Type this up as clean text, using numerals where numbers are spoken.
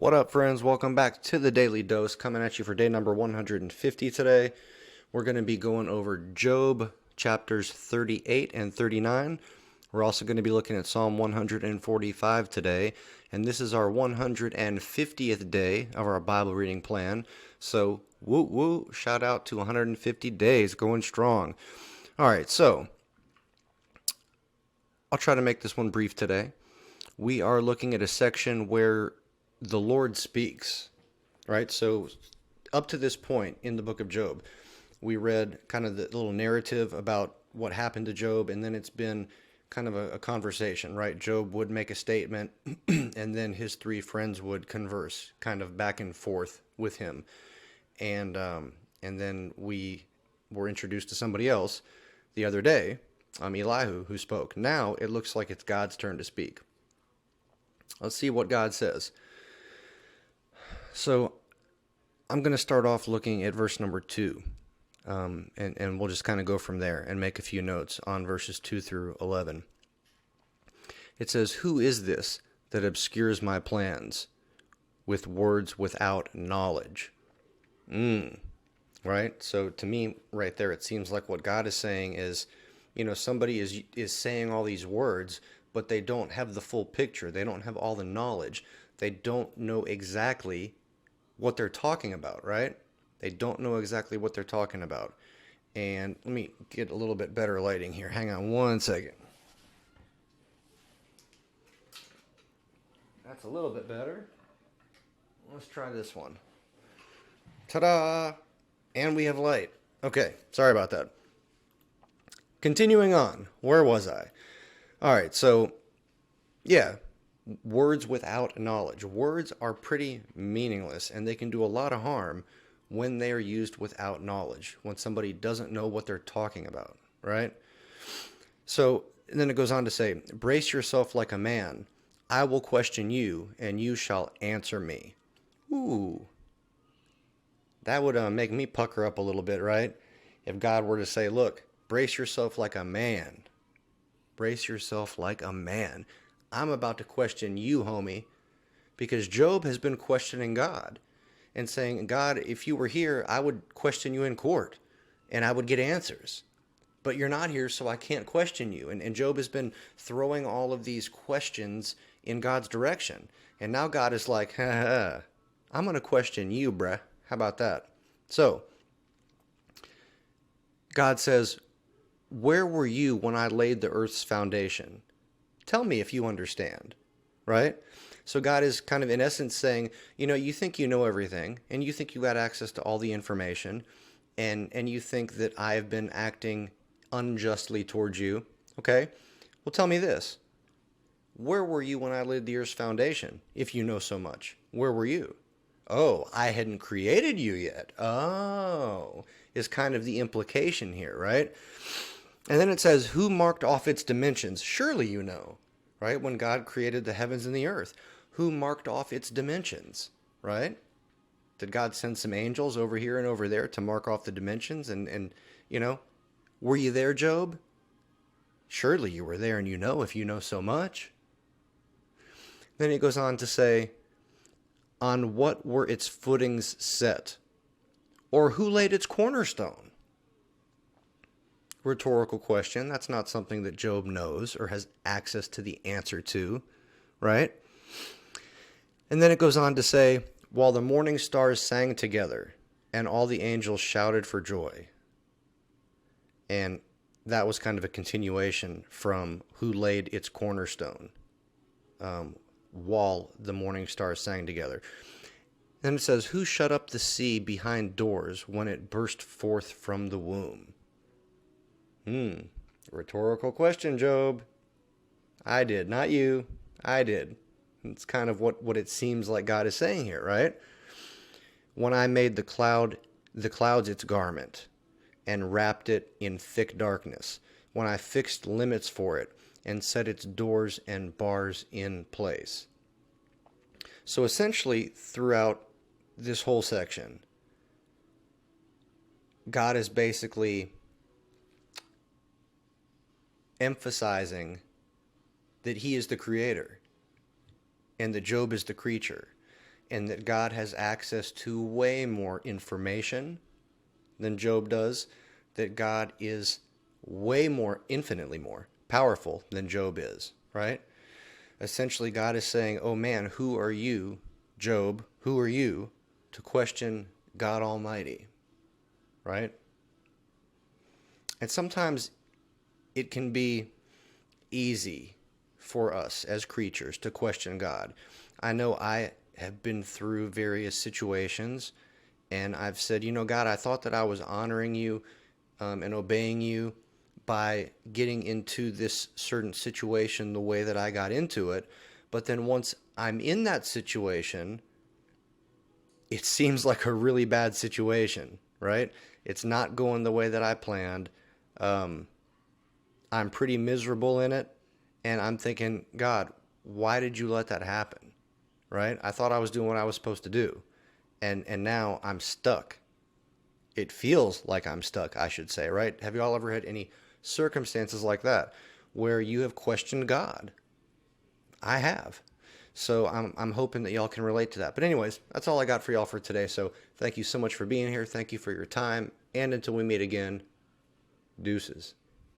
What up, friends? Welcome back to the Daily Dose, coming at you for day number 150 today. We're going to be going over Job chapters 38 and 39. We're also going to be looking at Psalm 145 today, and this is our 150th day of our Bible reading plan. So, woo woo, shout out to 150 days, going strong. All right, so I'll try to make this one brief today. We are looking at a section where the Lord speaks, right? So up to this point in the book of Job, we read kind of the little narrative about what happened to Job, and then it's been kind of a conversation, right? Job would make a statement, and then his three friends would converse kind of back and forth with him. And then we were introduced to somebody else the other day, Elihu, who spoke. Now it looks like it's God's turn to speak. Let's see what God says. So I'm going to start off looking at verse number 2, and we'll just kind of go from there and make a few notes on verses 2 through 11. It says, "Who is this that obscures my plans with words without knowledge?" Right? So to me, right there, it seems like what God is saying is, somebody is saying all these words, but they don't have the full picture. They don't have all the knowledge. They don't know exactly what they're talking about, right? They don't know exactly what they're talking about. And let me get a little bit better lighting here. Hang on one second. That's a little bit better. Let's try this one. Ta-da! And we have light. Okay, sorry about that. Continuing on, where was I? All right, so yeah, words without knowledge. Words are pretty meaningless, and they can do a lot of harm when they are used without knowledge, when somebody doesn't know what they're talking about, right? So and then it goes on to say, "Brace yourself like a man. I will question you, and you shall answer me." Ooh, that would make me pucker up a little bit, right? If God were to say, "Look, brace yourself like a man. Brace yourself like a man. I'm about to question you, homie." Because Job has been questioning God and saying, "God, if you were here, I would question you in court and I would get answers. But you're not here, so I can't question you." And Job has been throwing all of these questions in God's direction. And now God is like, "Ha ha, I'm going to question you, bruh. How about that?" So God says, "Where were you when I laid the earth's foundation? Tell me if you understand." Right? So God is kind of in essence saying, you think you know everything, and you think you got access to all the information, and you think that I've been acting unjustly towards you. Okay? Well, tell me this. Where were you when I laid the earth's foundation, if you know so much? Where were you? "Oh, I hadn't created you yet." Oh, is kind of the implication here, right? And then it says, "Who marked off its dimensions? Surely you know." Right? When God created the heavens and the earth, who marked off its dimensions? Right? Did God send some angels over here and over there to mark off the dimensions? And were you there, Job? Surely you were there, and if you know so much. Then he goes on to say, "On what were its footings set? Or who laid its cornerstone?" Rhetorical question. That's not something that Job knows or has access to the answer to, right? And then it goes on to say, "While the morning stars sang together, and all the angels shouted for joy." And that was kind of a continuation from who laid its cornerstone, while the morning stars sang together. Then it says, "Who shut up the sea behind doors when it burst forth from the womb?" Rhetorical question, Job. I did, not you. I did. It's kind of what it seems like God is saying here, right? "When I made the clouds its garment, and wrapped it in thick darkness, when I fixed limits for it, and set its doors and bars in place." So essentially, throughout this whole section, God is basically emphasizing that he is the creator and that Job is the creature. and that God has access to way more information than Job does, that God is way more, infinitely more powerful than Job is, right? Essentially, God is saying, oh man, who are you, Job? Who are you to question God Almighty, right? And sometimes it can be easy for us as creatures to question God. I know I have been through various situations and I've said, you know, God, I thought that I was honoring you and obeying you by getting into this certain situation the way that I got into it. But then once I'm in that situation, it seems like a really bad situation, right? It's not going the way that I planned. Um, I'm pretty miserable in it. And I'm thinking, God, why did you let that happen? Right? I thought I was doing what I was supposed to do. And now I'm stuck. It feels like I'm stuck, I should say, right? Have you all ever had any circumstances like that where you have questioned God? I have. So I'm hoping that y'all can relate to that. But anyways, that's all I got for y'all for today. So thank you so much for being here. Thank you for your time. And until we meet again, deuces.